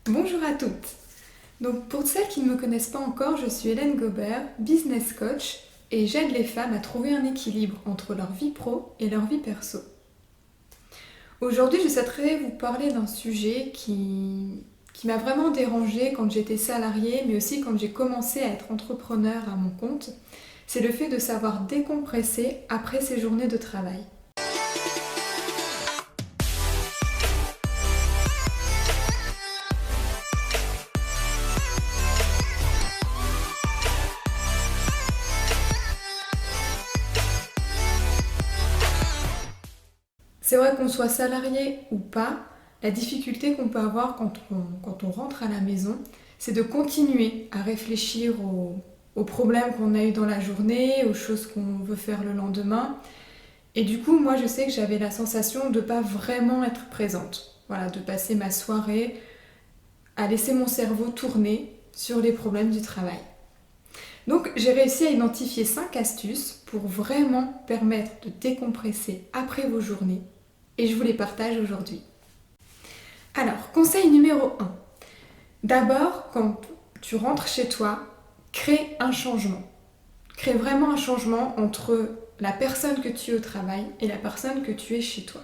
Bonjour à toutes. Donc pour celles qui ne me connaissent pas encore, je suis Hélène Gobert, business coach et j'aide les femmes à trouver un équilibre entre leur vie pro et leur vie perso. Aujourd'hui, je souhaiterais vous parler d'un sujet qui m'a vraiment dérangée quand j'étais salariée, mais aussi quand j'ai commencé à être entrepreneur à mon compte. C'est le fait de savoir décompresser après ses journées de travail. C'est vrai qu'on soit salarié ou pas, la difficulté qu'on peut avoir quand on rentre à la maison, c'est de continuer à réfléchir aux problèmes qu'on a eu dans la journée, aux choses qu'on veut faire le lendemain. Et du coup, moi, je sais que j'avais la sensation de ne pas vraiment être présente. Voilà, de passer ma soirée à laisser mon cerveau tourner sur les problèmes du travail. Donc, j'ai réussi à identifier 5 astuces pour vraiment permettre de décompresser après vos journées et je vous les partage aujourd'hui. Alors, conseil numéro 1. D'abord, quand tu rentres chez toi, crée un changement. Crée vraiment un changement entre la personne que tu es au travail et la personne que tu es chez toi.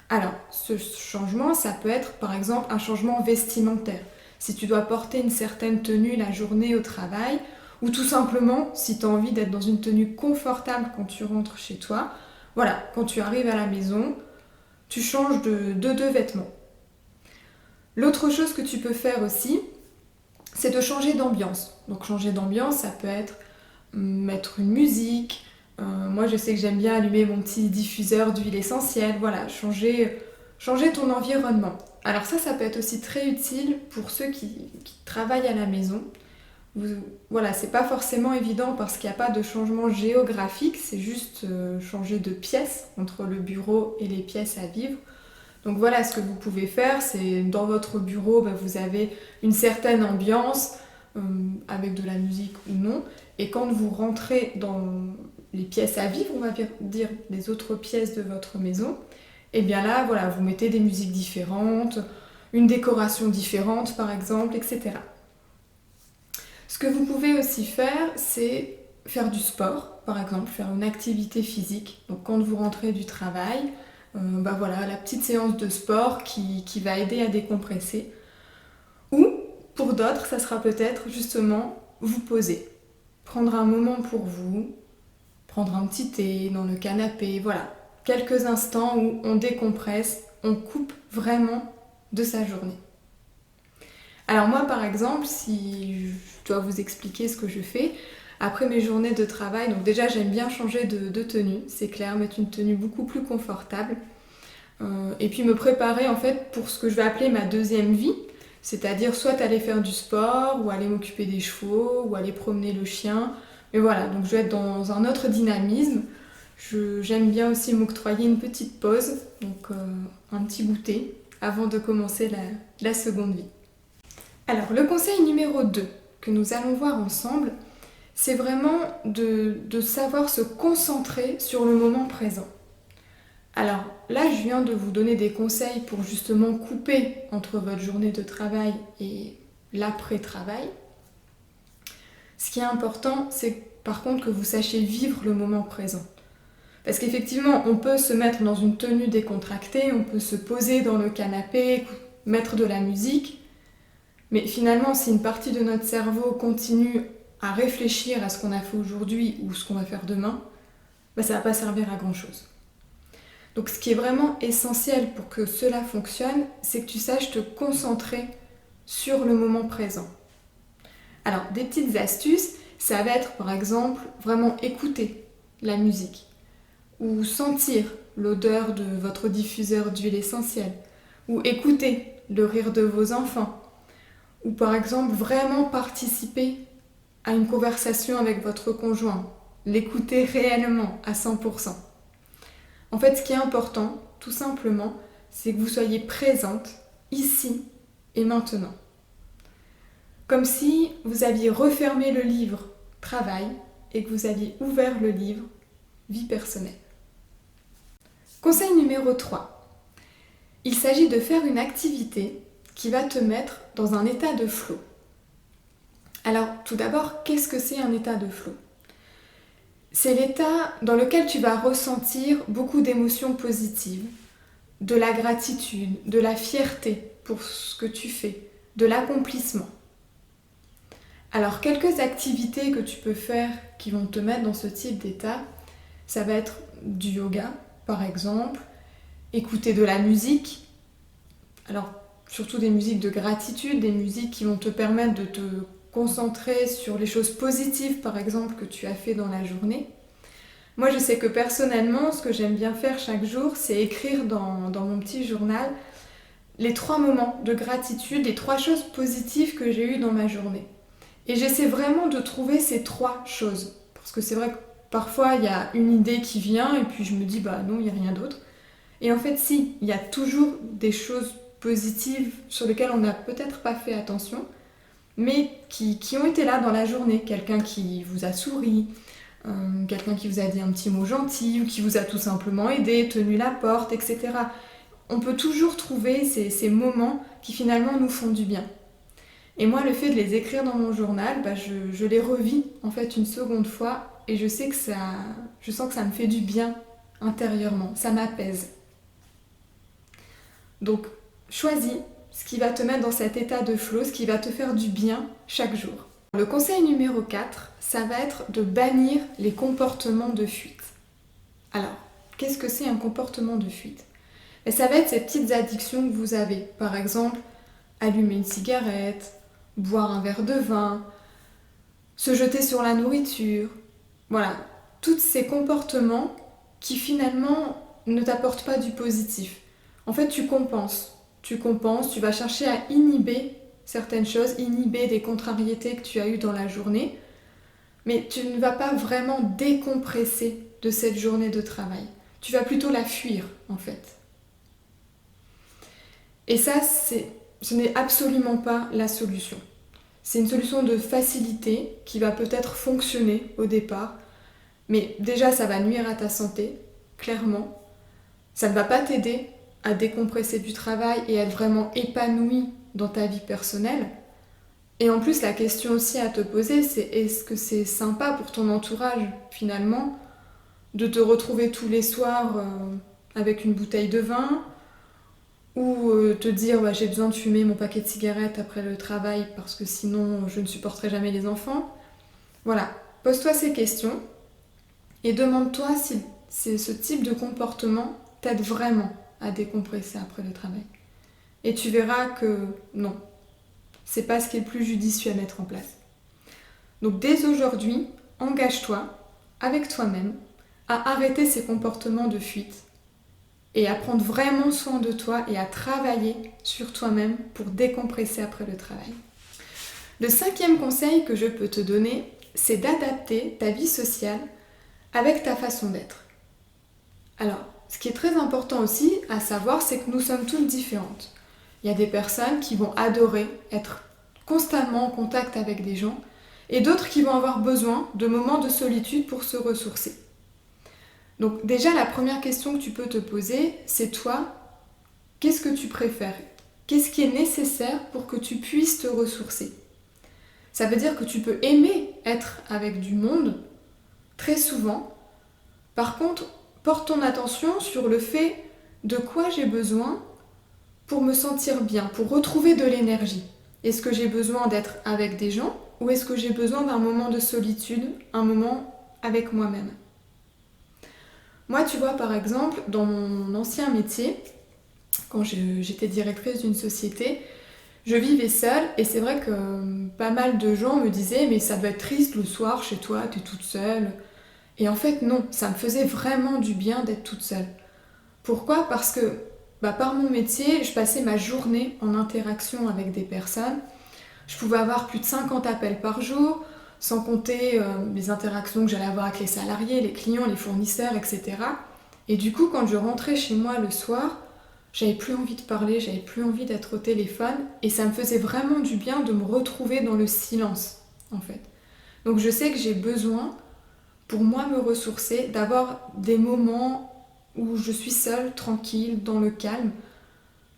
Alors, ce changement, ça peut être par exemple un changement vestimentaire. Si tu dois porter une certaine tenue la journée au travail, ou tout simplement si tu as envie d'être dans une tenue confortable quand tu rentres chez toi, voilà, quand tu arrives à la maison, tu changes de deux vêtements. L'autre chose que tu peux faire aussi, c'est de changer d'ambiance. Donc changer d'ambiance, ça peut être mettre une musique. Moi, je sais que j'aime bien allumer mon petit diffuseur d'huile essentielle. Voilà, changer ton environnement. Alors ça peut être aussi très utile pour ceux qui travaillent à la maison. Voilà, c'est pas forcément évident parce qu'il n'y a pas de changement géographique, c'est juste changer de pièce entre le bureau et les pièces à vivre. Donc voilà, ce que vous pouvez faire, c'est dans votre bureau, vous avez une certaine ambiance, avec de la musique ou non, et quand vous rentrez dans les pièces à vivre, on va dire les autres pièces de votre maison, et bien là, voilà, vous mettez des musiques différentes, une décoration différente par exemple, etc. Ce que vous pouvez aussi faire, c'est faire du sport, par exemple, faire une activité physique. Donc quand vous rentrez du travail, voilà, la petite séance de sport qui va aider à décompresser. Ou, pour d'autres, ça sera peut-être justement vous poser. Prendre un moment pour vous, prendre un petit thé dans le canapé, voilà. Quelques instants où on décompresse, on coupe vraiment de sa journée. Alors moi, par exemple, si je dois vous expliquer ce que je fais, après mes journées de travail, donc déjà j'aime bien changer de tenue, c'est clair, mettre une tenue beaucoup plus confortable. Et puis me préparer en fait pour ce que je vais appeler ma deuxième vie, c'est-à-dire soit aller faire du sport, ou aller m'occuper des chevaux, ou aller promener le chien. Mais voilà, donc je vais être dans un autre dynamisme. J'aime bien aussi m'octroyer une petite pause, donc un petit goûter, avant de commencer la seconde vie. Alors le conseil numéro 2 que nous allons voir ensemble, c'est vraiment de savoir se concentrer sur le moment présent. Alors là, je viens de vous donner des conseils pour justement couper entre votre journée de travail et l'après-travail. Ce qui est important, c'est par contre que vous sachiez vivre le moment présent. Parce qu'effectivement, on peut se mettre dans une tenue décontractée, on peut se poser dans le canapé, mettre de la musique, mais finalement, si une partie de notre cerveau continue à réfléchir à ce qu'on a fait aujourd'hui ou ce qu'on va faire demain, ça ne va pas servir à grand-chose. Donc ce qui est vraiment essentiel pour que cela fonctionne, c'est que tu saches te concentrer sur le moment présent. Alors des petites astuces, ça va être par exemple vraiment écouter la musique ou sentir l'odeur de votre diffuseur d'huile essentielle ou écouter le rire de vos enfants ou par exemple vraiment participer à une conversation avec votre conjoint, l'écouter réellement à 100%. En fait, ce qui est important, tout simplement, c'est que vous soyez présente ici et maintenant. Comme si vous aviez refermé le livre travail et que vous aviez ouvert le livre vie personnelle. Conseil numéro 3. Il s'agit de faire une activité qui va te mettre dans un état de flow. Alors, tout d'abord, qu'est-ce que c'est un état de flow ? C'est l'état dans lequel tu vas ressentir beaucoup d'émotions positives, de la gratitude, de la fierté pour ce que tu fais, de l'accomplissement. Alors, quelques activités que tu peux faire qui vont te mettre dans ce type d'état, ça va être du yoga, par exemple, écouter de la musique, alors surtout des musiques de gratitude, des musiques qui vont te permettre de te concentrer sur les choses positives, par exemple, que tu as fait dans la journée. Moi, je sais que personnellement, ce que j'aime bien faire chaque jour, c'est écrire dans mon petit journal les 3 moments de gratitude, les 3 choses positives que j'ai eues dans ma journée. Et j'essaie vraiment de trouver ces 3 choses. Parce que c'est vrai que parfois, il y a une idée qui vient et puis je me dis, bah non, il n'y a rien d'autre. Et en fait, si, il y a toujours des choses positives sur lesquelles on n'a peut-être pas fait attention, mais qui ont été là dans la journée. Quelqu'un qui vous a souri, quelqu'un qui vous a dit un petit mot gentil, ou qui vous a tout simplement aidé, tenu la porte, etc. On peut toujours trouver ces moments qui finalement nous font du bien. Et moi, le fait de les écrire dans mon journal, je les revis en fait une seconde fois et je sens que ça me fait du bien intérieurement, ça m'apaise. Donc, choisis ce qui va te mettre dans cet état de flow, ce qui va te faire du bien chaque jour. Le conseil numéro 4, ça va être de bannir les comportements de fuite. Alors, qu'est-ce que c'est un comportement de fuite ? Et ça va être ces petites addictions que vous avez. Par exemple, allumer une cigarette, boire un verre de vin, se jeter sur la nourriture. Voilà, tous ces comportements qui finalement ne t'apportent pas du positif. En fait, tu compenses, tu vas chercher à inhiber certaines choses, inhiber des contrariétés que tu as eues dans la journée, mais tu ne vas pas vraiment décompresser de cette journée de travail. Tu vas plutôt la fuir, en fait. Et ça, ce n'est absolument pas la solution. C'est une solution de facilité qui va peut-être fonctionner au départ, mais déjà, ça va nuire à ta santé, clairement. Ça ne va pas t'aider à décompresser du travail et être vraiment épanoui dans ta vie personnelle. Et en plus, la question aussi à te poser, c'est est-ce que c'est sympa pour ton entourage, finalement, de te retrouver tous les soirs avec une bouteille de vin ou te dire j'ai besoin de fumer mon paquet de cigarettes après le travail parce que sinon je ne supporterai jamais les enfants. Voilà, pose-toi ces questions et demande-toi si ce type de comportement t'aide vraiment à décompresser après le travail. Et tu verras que non, c'est pas ce qui est le plus judicieux à mettre en place. Donc dès aujourd'hui, engage-toi avec toi-même à arrêter ces comportements de fuite et à prendre vraiment soin de toi et à travailler sur toi-même pour décompresser après le travail. Le 5e conseil que je peux te donner, c'est d'adapter ta vie sociale avec ta façon d'être. Alors, ce qui est très important aussi à savoir, c'est que nous sommes toutes différentes. Il y a des personnes qui vont adorer être constamment en contact avec des gens et d'autres qui vont avoir besoin de moments de solitude pour se ressourcer. Donc déjà, la première question que tu peux te poser, c'est toi, qu'est-ce que tu préfères ? Qu'est-ce qui est nécessaire pour que tu puisses te ressourcer ? Ça veut dire que tu peux aimer être avec du monde très souvent. Par contre, porte ton attention sur le fait de quoi j'ai besoin pour me sentir bien, pour retrouver de l'énergie. Est-ce que j'ai besoin d'être avec des gens ou est-ce que j'ai besoin d'un moment de solitude, un moment avec moi-même ? Moi, tu vois, par exemple, dans mon ancien métier, quand j'étais directrice d'une société, je vivais seule et c'est vrai que pas mal de gens me disaient « mais ça doit être triste le soir chez toi, t'es toute seule ». Et en fait, non, ça me faisait vraiment du bien d'être toute seule. Pourquoi ? Parce que par mon métier, je passais ma journée en interaction avec des personnes. Je pouvais avoir plus de 50 appels par jour, sans compter les interactions que j'allais avoir avec les salariés, les clients, les fournisseurs, etc. Et du coup, quand je rentrais chez moi le soir, j'avais plus envie de parler, j'avais plus envie d'être au téléphone, et ça me faisait vraiment du bien de me retrouver dans le silence, en fait. Donc je sais que j'ai besoin, pour moi me ressourcer, d'avoir des moments où je suis seule, tranquille, dans le calme,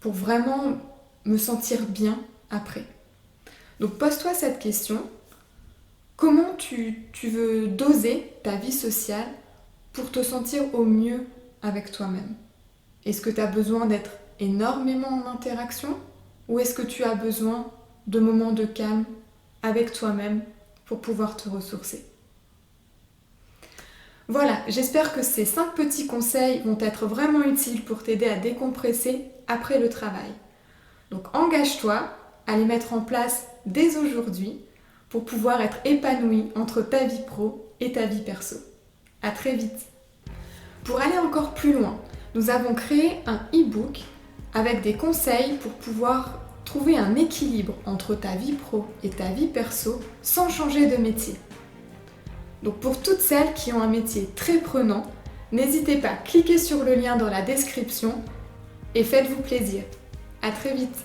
pour vraiment me sentir bien après? Donc pose-toi cette question. Comment tu veux doser ta vie sociale pour te sentir au mieux avec toi-même? Est-ce que tu as besoin d'être énormément en interaction ou est-ce que tu as besoin de moments de calme avec toi-même pour pouvoir te ressourcer? Voilà, j'espère que ces 5 petits conseils vont être vraiment utiles pour t'aider à décompresser après le travail. Donc engage-toi à les mettre en place dès aujourd'hui pour pouvoir être épanoui entre ta vie pro et ta vie perso. À très vite. Pour aller encore plus loin, nous avons créé un e-book avec des conseils pour pouvoir trouver un équilibre entre ta vie pro et ta vie perso sans changer de métier. Donc pour toutes celles qui ont un métier très prenant, n'hésitez pas à cliquer sur le lien dans la description et faites-vous plaisir. À très vite.